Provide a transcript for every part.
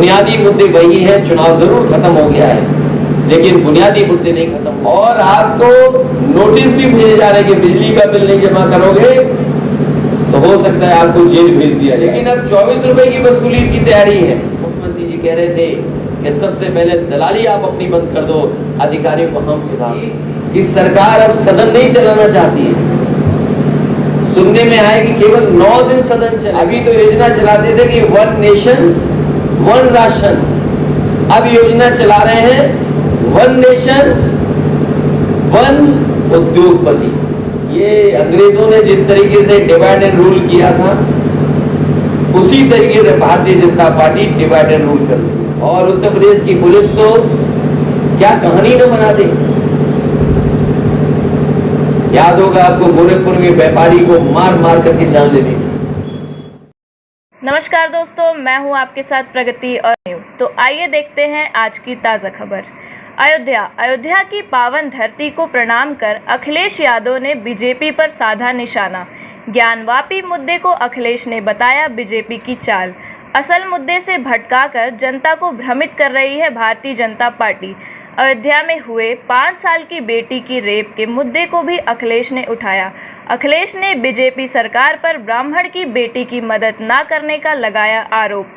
बुनियादी मुद्दे वही है। चुनाव जरूर खत्म हो गया है लेकिन बुनियादी मुद्दे नहीं खत्म। और आपको नोटिस भी भेजे जा रहे हैं कि बिजली का बिल नहीं जमा करोगे तो हो सकता है आपको जेल भेज दिया जाए। लेकिन अब 24 रुपए की वसूली की तैयारी है। मुख्यमंत्री जी कह रहे थे कि सबसे पहले दलाली आप अपनी बंद कर दो, अधिकारियों को हम सुधार। कि सरकार अब सदन नहीं चलाना चाहती है। सुनने में आया कि केवल 9 दिन सदन चले। अभी तो योजना चलाते थे कि 1 नेशन 1 राशन, अब योजना चला रहे हैं 1 नेशन 1 उद्योगपति। ये अंग्रेजों ने जिस तरीके से डिवाइड एंड रूल किया था उसी तरीके से Bharatiya Janata party divide and rule कर रही है। और उत्तर प्रदेश की पुलिस तो क्या कहानी न बना दे। याद होगा आपको गोरखपुर में व्यापारी को मार मार करके जान लेनी थी। नमस्कार दोस्तों, मैं हूं आपके साथ प्रगति और न्यूज़। तो आइए देखते हैं आज की ताज़ा खबर। अयोध्या की पावन धरती को प्रणाम कर अखिलेश यादव ने बीजेपी पर साधा निशाना। ज्ञानवापी मुद्दे को अखिलेश ने बताया बीजेपी की चाल। असल मुद्दे से भटकाकर जनता को भ्रमित कर रही है भारतीय जनता पार्टी। अयोध्या में हुए 5 साल की बेटी की रेप के मुद्दे को भी अखिलेश ने उठाया। अखिलेश ने बीजेपी सरकार पर ब्राह्मण की बेटी की मदद न करने का लगाया आरोप।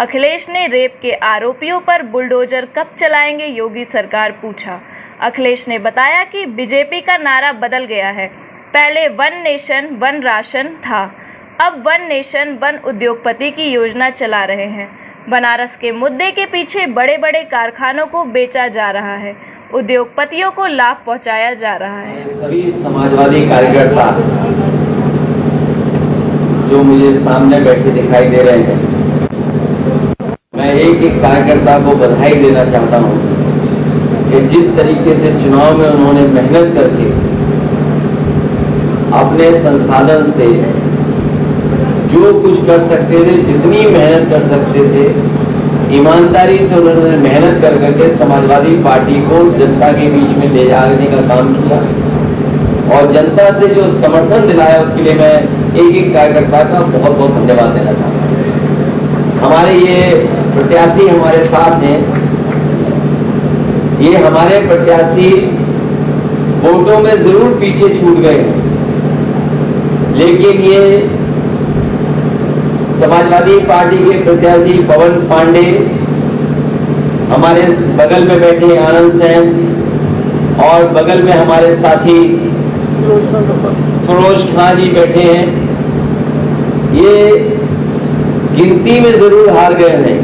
अखिलेश ने रेप के आरोपियों पर बुलडोजर कब चलाएंगे योगी सरकार पूछा। अखिलेश ने बताया कि बीजेपी का नारा बदल गया है। पहले 1 नेशन 1 राशन था, अब 1 नेशन 1 उद्योगपति की योजना चला रहे हैं। बनारस के मुद्दे के पीछे बड़े बड़े कारखानों को बेचा जा रहा है, उद्योगपतियों को लाभ पहुंचाया जा रहा है। सभी समाजवादी कार्यकर्ता जो मुझे सामने बैठे दिखाई दे रहे हैं, मैं एक एक कार्यकर्ता को बधाई देना चाहता हूं कि जिस तरीके से चुनाव में उन्होंने मेहनत करके अपने संसाधन से जो कुछ कर सकते थे, जितनी मेहनत कर सकते थे, ईमानदारी से उन्होंने मेहनत कर करके समाजवादी पार्टी को जनता के बीच में ले जाने का काम किया। और जनता से जो समर्थन दिलाया उसके लिए मैं एक एक कार्यकर्ता का बहुत बहुत धन्यवाद देना चाहता हूँ। हमारे ये प्रत्याशी हमारे साथ हैं। ये हमारे प्रत्याशी वोटों में जरूर पीछे छूट गए हैं, लेकिन ये समाजवादी पार्टी के प्रत्याशी पवन पांडे, हमारे बगल में बैठे आनंद सेन और बगल में हमारे साथी फिरोज खान जी बैठे हैं। ये गिनती में जरूर हार गए हैं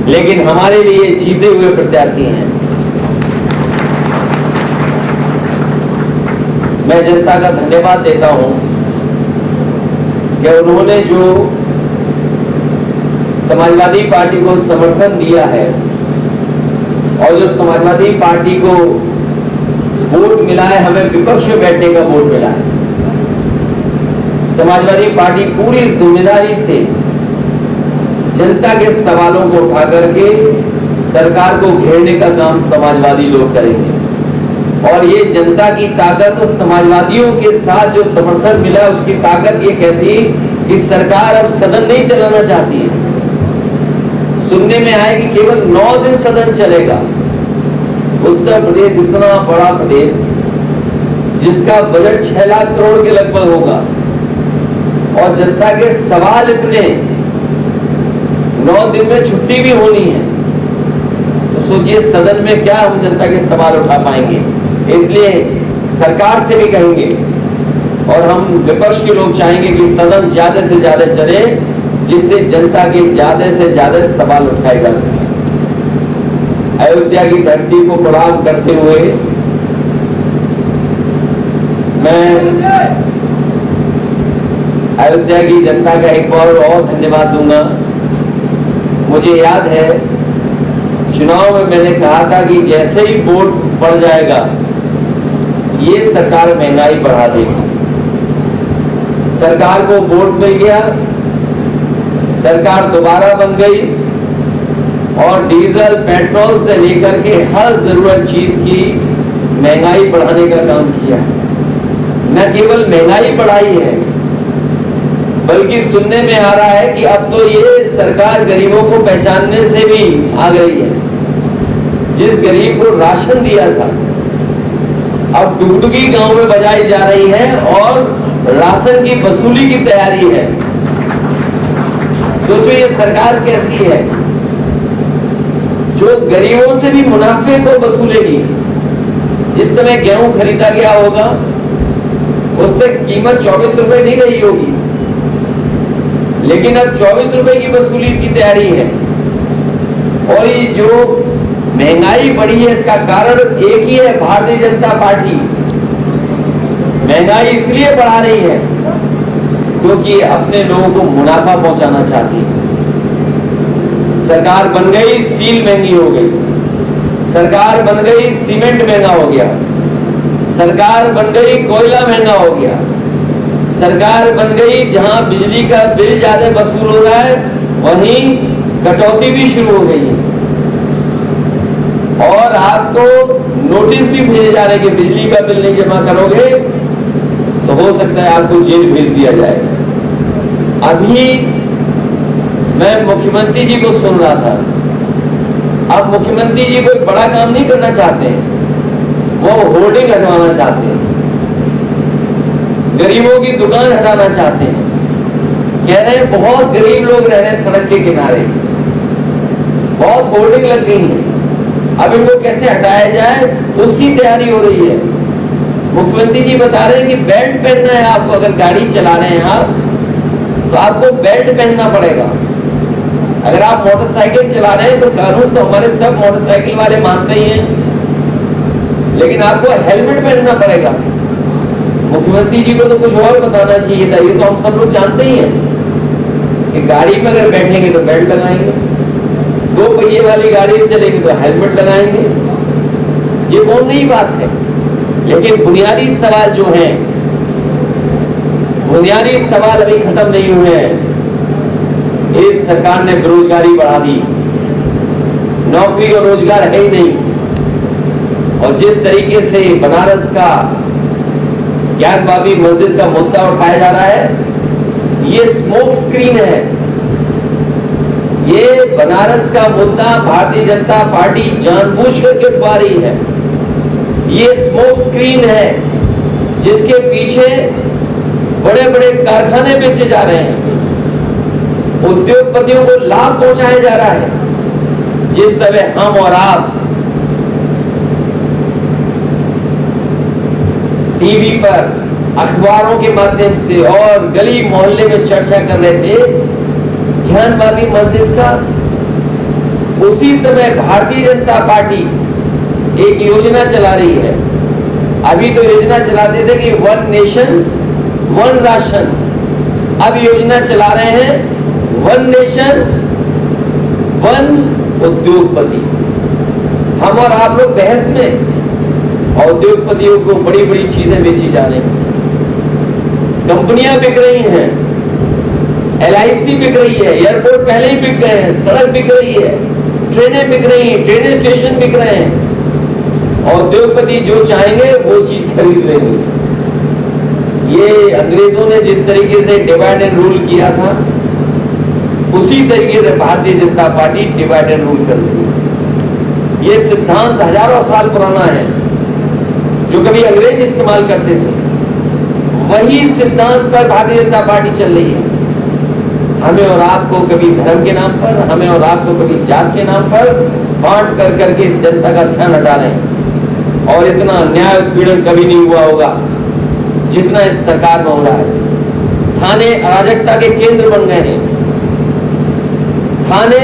लेकिन हमारे लिए जीते हुए प्रत्याशी हैं। मैं जनता का धन्यवाद देता हूं कि उन्होंने जो समाजवादी पार्टी को समर्थन दिया है और जो समाजवादी पार्टी को वोट मिला है, हमें विपक्ष में बैठने का वोट मिला है। समाजवादी पार्टी पूरी जिम्मेदारी से जनता के सवालों को उठा करके सरकार को घेरने का काम समाजवादी लोग करेंगे। और ये जनता की ताकत और समाजवादियों के साथ जो समर्थन मिला उसकी ताकत ये कहती कि सरकार अब सदन नहीं चलाना चाहती है। सुनने में आया कि केवल 9 दिन सदन चलेगा। उत्तर प्रदेश इतना बड़ा प्रदेश जिसका बजट 6 लाख करोड़ के लगभग होगा और जनता के सवाल इतने, 9 दिन में छुट्टी भी होनी है, तो सोचिए सदन में क्या हम जनता के सवाल उठा पाएंगे। इसलिए सरकार से भी कहेंगे और हम विपक्ष के लोग चाहेंगे कि सदन ज्यादा से ज्यादा चले जिससे जनता के ज्यादा से ज्यादा सवाल उठाए जा सके। अयोध्या की धरती को प्रणाम करते हुए मैं अयोध्या की जनता का एक बार और धन्यवाद दूंगा। मुझे याद है चुनाव में मैंने कहा था कि जैसे ही वोट पड़ जाएगा ये सरकार महंगाई बढ़ा देगी। सरकार को वोट मिल गया, सरकार दोबारा बन गई और डीजल पेट्रोल से लेकर के हर जरूरत चीज की महंगाई बढ़ाने का काम किया। न केवल महंगाई बढ़ाई है बल्कि सुनने में आ रहा है कि अब तो ये सरकार गरीबों को पहचानने से भी आ गई है। जिस गरीब को राशन दिया था अब डुगडुगी गांव में बजाई जा रही है और राशन की वसूली की तैयारी है। सोचो ये सरकार कैसी है जो गरीबों से भी मुनाफे को वसूलेगी। जिस समय गेहूं खरीदा गया होगा उससे कीमत 24 रुपए नहीं रही होगी, लेकिन अब 24 रुपए की वसूली की तैयारी है। और ये जो महंगाई बढ़ी है इसका कारण एक ही है, भारतीय जनता पार्टी महंगाई इसलिए बढ़ा रही है क्योंकि अपने लोगों को मुनाफा पहुंचाना चाहती है। सरकार बन गई, स्टील महंगी हो गई, सरकार बन गई, सीमेंट महंगा हो गया, सरकार बन गई, कोयला महंगा हो गया, सरकार बन गई जहां बिजली का बिल ज्यादा वसूल हो रहा है वहीं कटौती भी शुरू हो गई है। और आपको नोटिस भी भेजे जा रहे हैं कि बिजली का बिल नहीं जमा करोगे तो हो सकता है आपको जेल भेज दिया जाए। अभी मैं मुख्यमंत्री जी को सुन रहा था, अब मुख्यमंत्री जी कोई बड़ा काम नहीं करना चाहते हैं, वो होर्डिंग हटवाना चाहते हैं, गरीबों की दुकान हटाना चाहते हैं। कह रहे हैं बहुत गरीब लोग रह रहे हैं सड़क के किनारे, बहुत होर्डिंग लग गई है, अब इनको कैसे हटाया जाए उसकी तैयारी हो रही है। मुख्यमंत्री जी बता रहे हैं कि बेल्ट पहनना है आपको, अगर गाड़ी चला रहे हैं आप तो आपको बेल्ट पहनना पड़ेगा। अगर आप मोटरसाइकिल चला रहे हैं तो कानून तो हमारे सब मोटरसाइकिल वाले मानते ही हैं, लेकिन आपको हेलमेट पहनना पड़ेगा। मुख्यमंत्री जी को तो कुछ और बताना चाहिए था, ये तो हम सब लोग जानते ही हैं कि गाड़ी में अगर बैठेंगे तो बेल्ट लगाएंगे, दो पहिए वाली गाड़ी चलेगी तो हेलमेट लगाएंगे। ये कौन नई बात है, लेकिन बुनियादी सवाल जो हैं, बुनियादी सवाल अभी खत्म नहीं हुए हैं। इस सरकार ने बेरोजगारी बढ़ा दी, नौकरी और रोजगार है ही नहीं। और जिस तरीके से बनारस का ज्ञानवापी मस्जिद का मुद्दा उठाया जा रहा है, ये स्मोक स्क्रीन है। ये बनारस का मुद्दा भारतीय जनता पार्टी जानबूझकर के उठवा रही है। ये स्मोक स्क्रीन है जिसके पीछे बड़े बड़े कारखाने बेचे जा रहे हैं, उद्योगपतियों को लाभ पहुंचाया जा रहा है। जिस समय हम और आप टीवी पर, अखबारों के माध्यम से और गली मोहल्ले में चर्चा कर रहे थे ज्ञानवापी मस्जिद का, उसी समय भारतीय जनता पार्टी एक योजना चला रही है। अभी तो योजना चलाते थे कि वन नेशन वन राशन, अब योजना चला रहे हैं वन नेशन वन उद्योगपति। हम और आप लोग बहस में, और उद्योगपतियों को बड़ी बड़ी चीजें बेची जा रही हैं, कंपनियां बिक रही हैं, LIC बिक रही है, एयरपोर्ट पहले ही बिक गए हैं, सड़क बिक रही है, ट्रेनें बिक रही हैं, ट्रेन स्टेशन बिक रहे हैं, और उद्योगपति जो चाहेंगे वो चीज खरीद लेंगे। ये अंग्रेजों ने जिस तरीके से डिवाइड एंड रूल किया था, उसी तरीके से Bharatiya Janata party divide and rule कर रही है। ये सिद्धांत हजारों साल पुराना है, जो कभी अंग्रेज इस्तेमाल करते थे, वही सिद्धांत पर भारतीय जनता पार्टी चल रही है। हमें और आपको कभी धर्म के नाम पर, हमें और आपको कभी जात के नाम पर बांट कर करके जनता का ध्यान हटा रहे हैं। और इतना न्याय उत्पीड़न कभी नहीं हुआ होगा जितना इस सरकार में हो रहा है। थाने अराजकता के केंद्र बन गए हैं, थाने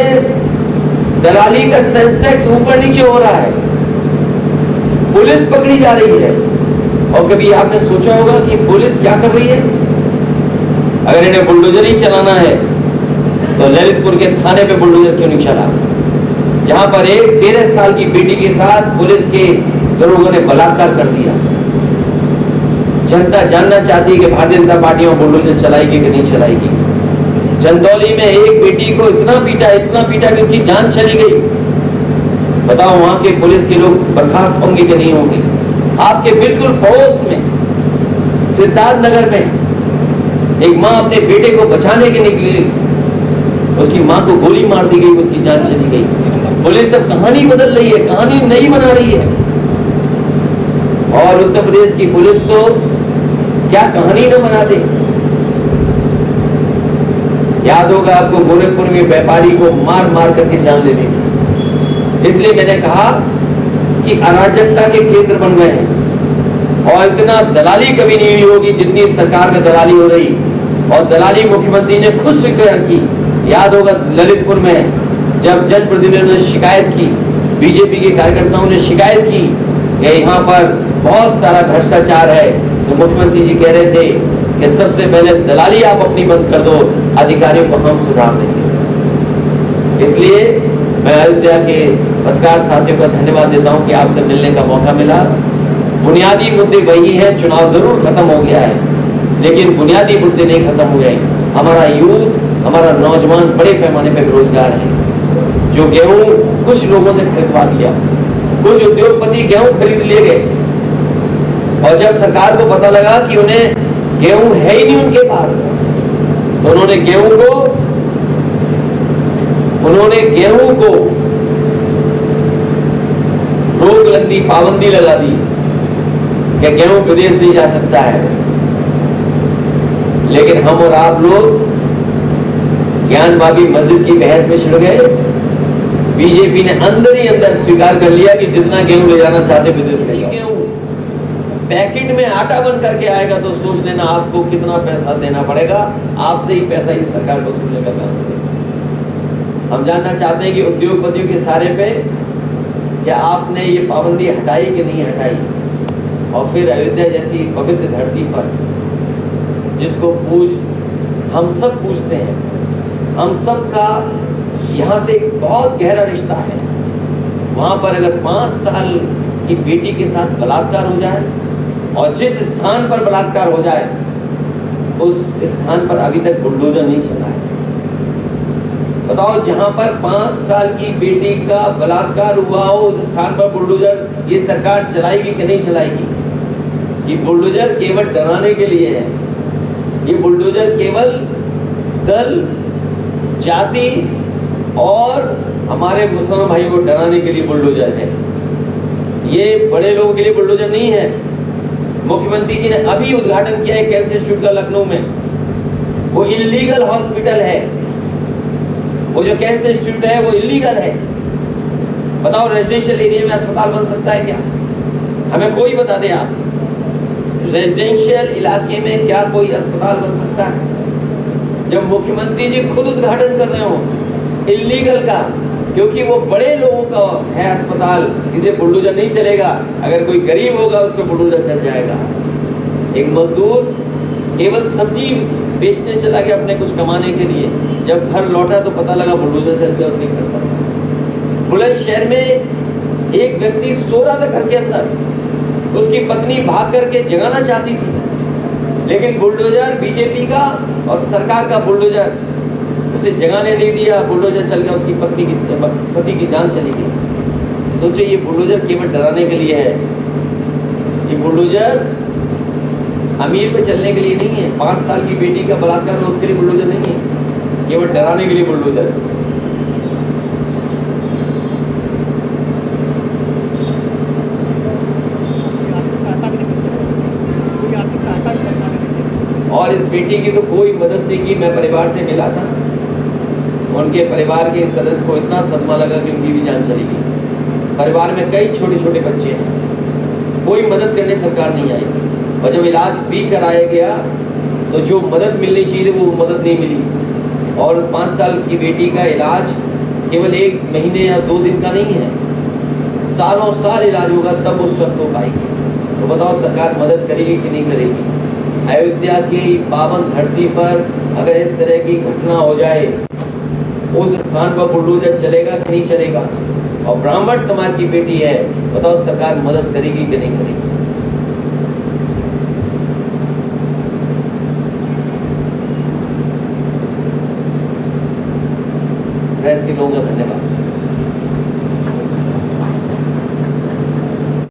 दलाली का सेंसेक्स ऊपर नीचे हो रहा है, पुलिस पकड़ी जा रही है। और कभी आपने सोचा होगा कि पुलिस क्या कर रही है? अगर इन्हें बुलडोजर ही चलाना है तो ललितपुर के थाने पे बुलडोजर क्यों नहीं चला, जहां पर एक 13 साल की बेटी के साथ पुलिस के दरोगों ने बलात्कार कर दिया। जनता जानना चाहती है कि भारतीय जनता पार्टी में बुलडोजर चलाएगी कि नहीं चलाएगी। चंदौली में एक बेटी को इतना पीटा कि उसकी जान चली गई। बताओ वहां के पुलिस के लोग बर्खास्त होंगे कि नहीं होंगे? आपके बिल्कुल पड़ोस में सिद्धार्थ नगर में एक माँ अपने बेटे को बचाने के निकली, उसकी माँ को गोली मार दी गई, उसकी जान चली गई। पुलिस अब कहानी बदल रही है, कहानी नई बना रही है। और उत्तर प्रदेश की पुलिस तो क्या कहानी न बना दे। याद होगा आपको, गोरखपुर में व्यापारी को मार मार करके जान लेनी थी। इसलिए मैंने कहा कि अराजकता के क्षेत्र बन गए हैं और इतना दलाली कभी नहीं हुई होगी जितनी सरकार में दलाली हो रही। और दलाली मुख्यमंत्री ने खुद स्वीकार की। याद होगा ललितपुर में जब जनप्रतिनिधियों ने शिकायत की, बीजेपी के कार्यकर्ताओं ने शिकायत की कि यहाँ पर बहुत सारा भ्रष्टाचार है, तो मुख्यमंत्री जी कह रहे थे कि सबसे पहले दलाली आप अपनी बंद कर दो, अधिकारियों को हम सुधार देंगे। इसलिए मैं अयोध्या के पत्रकार साथियों का धन्यवाद देता हूं कि आपसे मिलने का मौका मिला। बुनियादी मुद्दे वही हैं, चुनाव जरूर खत्म हो गया है, लेकिन बुनियादी मुद्दे नहीं खत्म हुए। हमारा यूथ, हमारा नौजवान बड़े पैमाने पर बेरोजगार है। जो गेहूं कुछ लोगों ने खरीदवा दिया, कुछ उद्योगपति गेहूं खरीद ले गए, और जब सरकार को पता लगा कि उन्हें गेहूं है ही नहीं उनके पास, तो उन्होंने गेहूं को रोक लग दी, पाबंदी लगा दी कि गेहूं विदेश नहीं जा सकता है। लेकिन हम और आप लोग ज्ञानवाबी मस्जिद की बहस में छिड़ गए। बीजेपी ने अंदर ही अंदर स्वीकार कर लिया कि जितना गेहूं ले जाना चाहते विदेश ले जाओ। गेहूं पैकेट में आटा बन करके आएगा तो सोच लेना आपको कितना पैसा देना पड़ेगा। आपसे ही पैसा ही सरकार को वसूलने का काम करेगा। हम जानना चाहते हैं कि उद्योगपतियों के सारे पे क्या आपने ये पाबंदी हटाई कि नहीं हटाई। और फिर अयोध्या जैसी पवित्र धरती पर जिसको हम सब पूछते हैं, हम सब का यहाँ से एक बहुत गहरा रिश्ता है, वहाँ पर अगर 5 साल की बेटी के साथ बलात्कार हो जाए और जिस स्थान पर बलात्कार हो जाए उस स्थान पर अभी तक बुलडोजर नहीं चला है। बताओ, जहाँ पर 5 साल की बेटी का बलात्कार हुआ हो उस स्थान पर बुलडोजर ये सरकार चलाएगी कि नहीं चलाएगी। ये बुलडोजर केवल डराने के लिए है। ये बुलडोजर केवल दल, जाति और हमारे मुसलमान भाइयों को डराने के लिए बुलडोजर है। ये बड़े लोगों के लिए बुलडोजर नहीं है। मुख्यमंत्री जी ने अभी उद्घाटन किया है कैंसर इंस्टीट्यूट का लखनऊ में। वो इलीगल हॉस्पिटल है, वो जो कैंसर इंस्टीट्यूट है वो इलीगल है। बताओ, रेजिडेंशियल एरिया में अस्पताल बन सकता है क्या? हमें कोई बता दे आप, रेजिडेंशियल इलाके में क्या कोई अस्पताल बन सकता है? जब मुख्यमंत्री जी खुद उद्घाटन कर रहे हो इलीगल का, क्योंकि वो बड़े लोगों का है अस्पताल, इसे बुलडोजर नहीं चलेगा। अगर कोई गरीब होगा उस पर बुलडोजर चल जाएगा। एक मजदूर केवल सब्जी बेचने चला गया अपने कुछ कमाने के लिए, जब घर लौटा तो पता लगा बुलडोजर चल गया उसके घर पर। बुलंदशहर में एक व्यक्ति सो रहा था घर के अंदर, उसकी पत्नी भाग करके जगाना चाहती थी, लेकिन बुलडोजर बीजेपी का और सरकार का बुलडोजर उसे जगाने नहीं दिया। बुलडोजर चल गया, उसकी पति की जान चली गई। सोचो, ये बुलडोजर केवल डराने के लिए है। ये बुलडोजर अमीर पे चलने के लिए नहीं है। 5 साल की बेटी का बलात्कार हो उसके लिए बुलडोजर नहीं है, केवल डराने के लिए बुलडोजर है। और इस बेटी की तो कोई मदद नहीं की। मैं परिवार से मिला था, उनके परिवार के सदस्य को इतना सदमा लगा कि उनकी भी जान चली गई। परिवार में कई छोटे छोटे बच्चे हैं, कोई मदद करने सरकार नहीं आई। और जब इलाज भी कराया गया तो जो मदद मिलनी चाहिए वो मदद नहीं मिली। और उस 5 साल की बेटी का इलाज केवल 1 महीने या 2 दिन का नहीं है, सालों साल इलाज होगा तब वो स्वस्थ हो पाएगी। तो बताओ, सरकार मदद करेगी कि नहीं करेगी? अयोध्या की पावन धरती पर अगर इस तरह की घटना हो जाए, उस स्थान पर बुलडोजर चलेगा कि नहीं चलेगा? और ब्राह्मण समाज की बेटी है, बताओ सरकार मदद करेगी कि नहीं करेगी? प्रेस के लोगों का धन्यवाद।